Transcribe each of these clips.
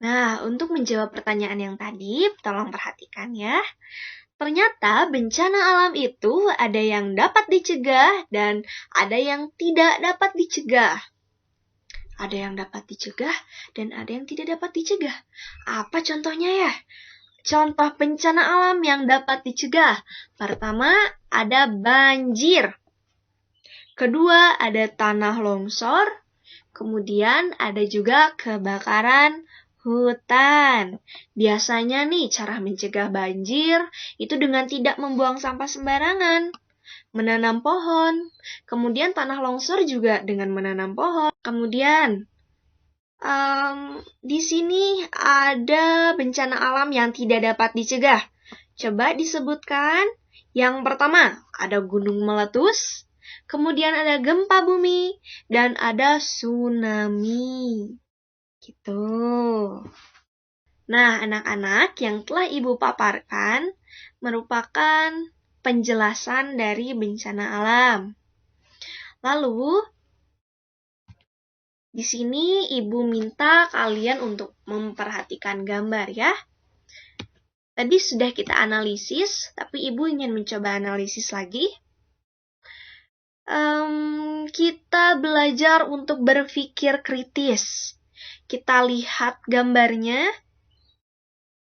Nah, untuk menjawab pertanyaan yang tadi, tolong perhatikan ya. Ternyata bencana alam itu ada yang dapat dicegah dan ada yang tidak dapat dicegah. Ada yang dapat dicegah dan ada yang tidak dapat dicegah. Apa contohnya ya? Contoh bencana alam yang dapat dicegah. Pertama, ada banjir. Kedua, ada tanah longsor. Kemudian ada juga kebakaran hutan. Biasanya nih cara mencegah banjir itu dengan tidak membuang sampah sembarangan, menanam pohon. Kemudian tanah longsor juga dengan menanam pohon. Kemudian di sini ada bencana alam yang tidak dapat dicegah. Coba disebutkan. Yang pertama, ada gunung meletus, kemudian ada gempa bumi, dan ada tsunami. Gitu. Nah, anak-anak yang telah Ibu paparkan merupakan penjelasan dari bencana alam. Lalu, di sini Ibu minta kalian untuk memperhatikan gambar ya. Tadi sudah kita analisis, tapi Ibu ingin mencoba analisis lagi. Kita belajar untuk berpikir kritis. Kita lihat gambarnya.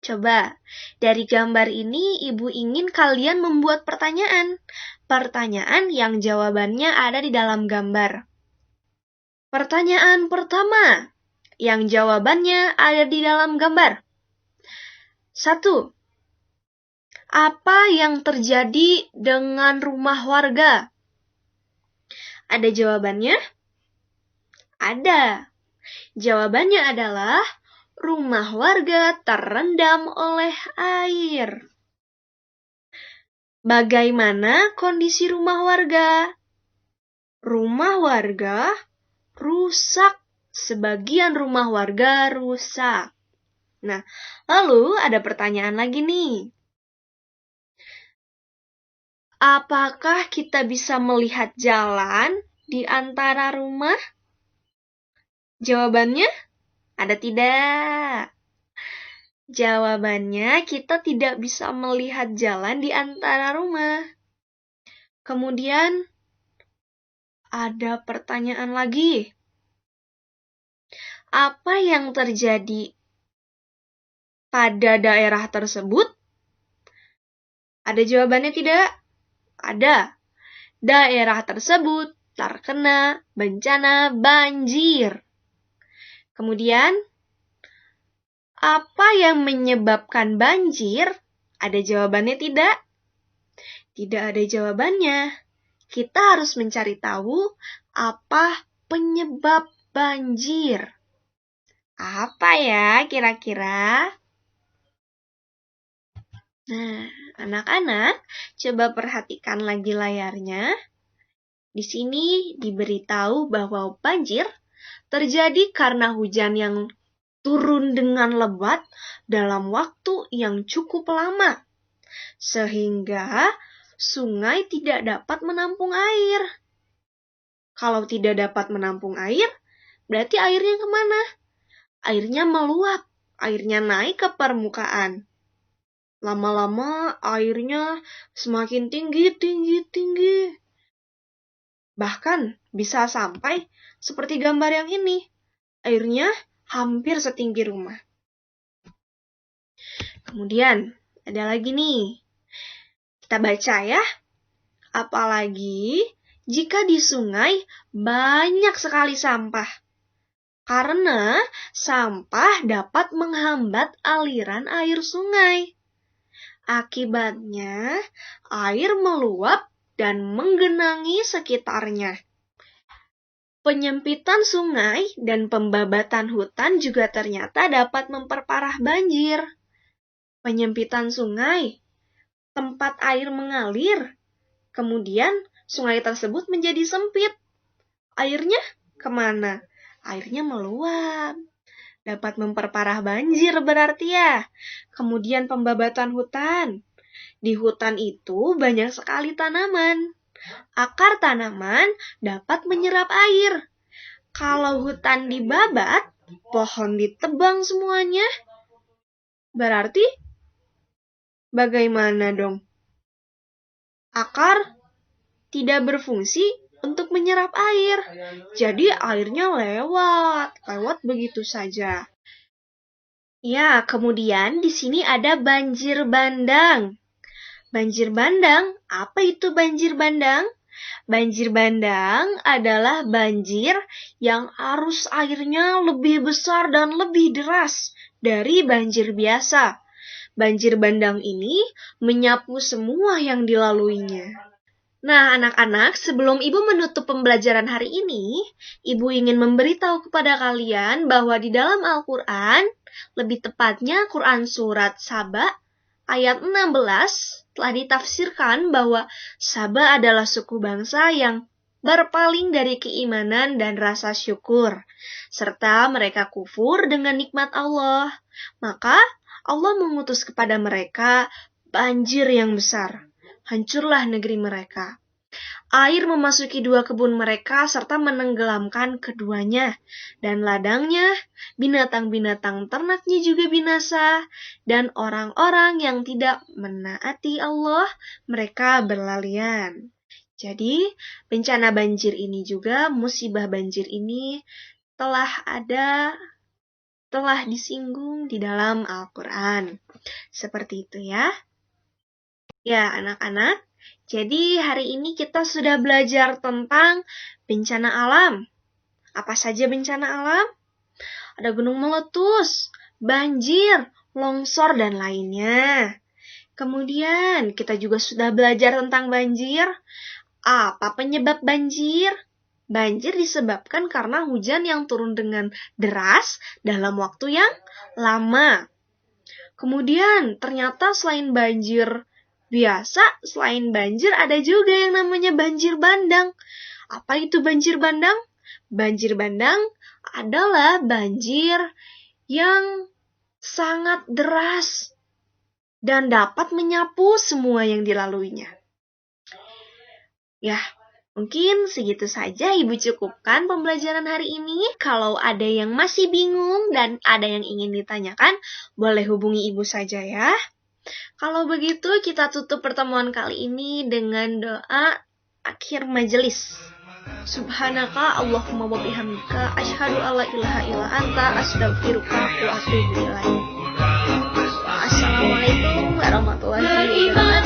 Coba, dari gambar ini Ibu ingin kalian membuat pertanyaan. Pertanyaan yang jawabannya ada di dalam gambar. Pertanyaan pertama, yang jawabannya ada di dalam gambar. 1. Apa yang terjadi dengan rumah warga? Ada jawabannya? Ada. Jawabannya adalah rumah warga terendam oleh air. Bagaimana kondisi rumah warga? Rumah warga rusak. Sebagian rumah warga rusak. Nah, lalu ada pertanyaan lagi nih. Apakah kita bisa melihat jalan di antara rumah? Jawabannya, ada tidak? Jawabannya, kita tidak bisa melihat jalan di antara rumah. Kemudian, ada pertanyaan lagi. Apa yang terjadi pada daerah tersebut? Ada jawabannya tidak? Ada. Daerah tersebut terkena bencana banjir. Kemudian, apa yang menyebabkan banjir? Ada jawabannya tidak? Tidak ada jawabannya. Kita harus mencari tahu apa penyebab banjir. Apa ya kira-kira? Nah, anak-anak, coba perhatikan lagi layarnya. Di sini diberitahu bahwa banjir terjadi karena hujan yang turun dengan lebat dalam waktu yang cukup lama, sehingga sungai tidak dapat menampung air. Kalau tidak dapat menampung air, berarti airnya kemana? Airnya meluap, airnya naik ke permukaan. Lama-lama airnya semakin tinggi. Bahkan bisa sampai seperti gambar yang ini. Airnya hampir setinggi rumah. Kemudian ada lagi nih. Kita baca ya. Apalagi jika di sungai banyak sekali sampah. Karena sampah dapat menghambat aliran air sungai. Akibatnya, air meluap dan menggenangi sekitarnya. Penyempitan sungai dan pembabatan hutan juga ternyata dapat memperparah banjir. Penyempitan sungai, tempat air mengalir, kemudian sungai tersebut menjadi sempit. Airnya kemana? Airnya meluap. Dapat memperparah banjir berarti ya. Kemudian pembabatan hutan. Di hutan itu banyak sekali tanaman. Akar tanaman dapat menyerap air. Kalau hutan dibabat, pohon ditebang semuanya. Berarti bagaimana dong? Akar tidak berfungsi untuk menyerap air. Jadi airnya lewat begitu saja. Ya, kemudian di sini ada banjir bandang. Banjir bandang, apa itu banjir bandang? Banjir bandang adalah banjir yang arus airnya lebih besar dan lebih deras dari banjir biasa. Banjir bandang ini menyapu semua yang dilaluinya. Nah, anak-anak, sebelum Ibu menutup pembelajaran hari ini, Ibu ingin memberitahu kepada kalian bahwa di dalam Al-Quran, lebih tepatnya Quran Surat Saba, ayat 16, telah ditafsirkan bahwa Saba adalah suku bangsa yang berpaling dari keimanan dan rasa syukur, serta mereka kufur dengan nikmat Allah. Maka Allah mengutus kepada mereka banjir yang besar. Hancurlah negeri mereka. Air memasuki 2 kebun mereka serta menenggelamkan keduanya. Dan ladangnya, binatang-binatang ternaknya juga binasa. Dan orang-orang yang tidak menaati Allah, mereka berlalian. Jadi, bencana banjir ini juga, musibah banjir ini telah disinggung di dalam Al-Quran. Seperti itu ya. Ya, anak-anak. Jadi hari ini kita sudah belajar tentang bencana alam. Apa saja bencana alam? Ada gunung meletus, banjir, longsor, dan lainnya. Kemudian kita juga sudah belajar tentang banjir. Apa penyebab banjir? Banjir disebabkan karena hujan yang turun dengan deras dalam waktu yang lama. Kemudian ternyata selain banjir biasa, selain banjir ada juga yang namanya banjir bandang. Apa itu banjir bandang? Banjir bandang adalah banjir yang sangat deras dan dapat menyapu semua yang dilaluinya. Ya, mungkin segitu saja Ibu cukupkan pembelajaran hari ini. Kalau ada yang masih bingung dan ada yang ingin ditanyakan, boleh hubungi Ibu saja ya. Kalau begitu, kita tutup pertemuan kali ini dengan doa akhir majelis. Subhanaka Allahumma wa bihamdika asyhadu alla ilaha illa anta astaghfiruka wa atubu ilaik. Assalamualaikum warahmatullahi wabarakatuh.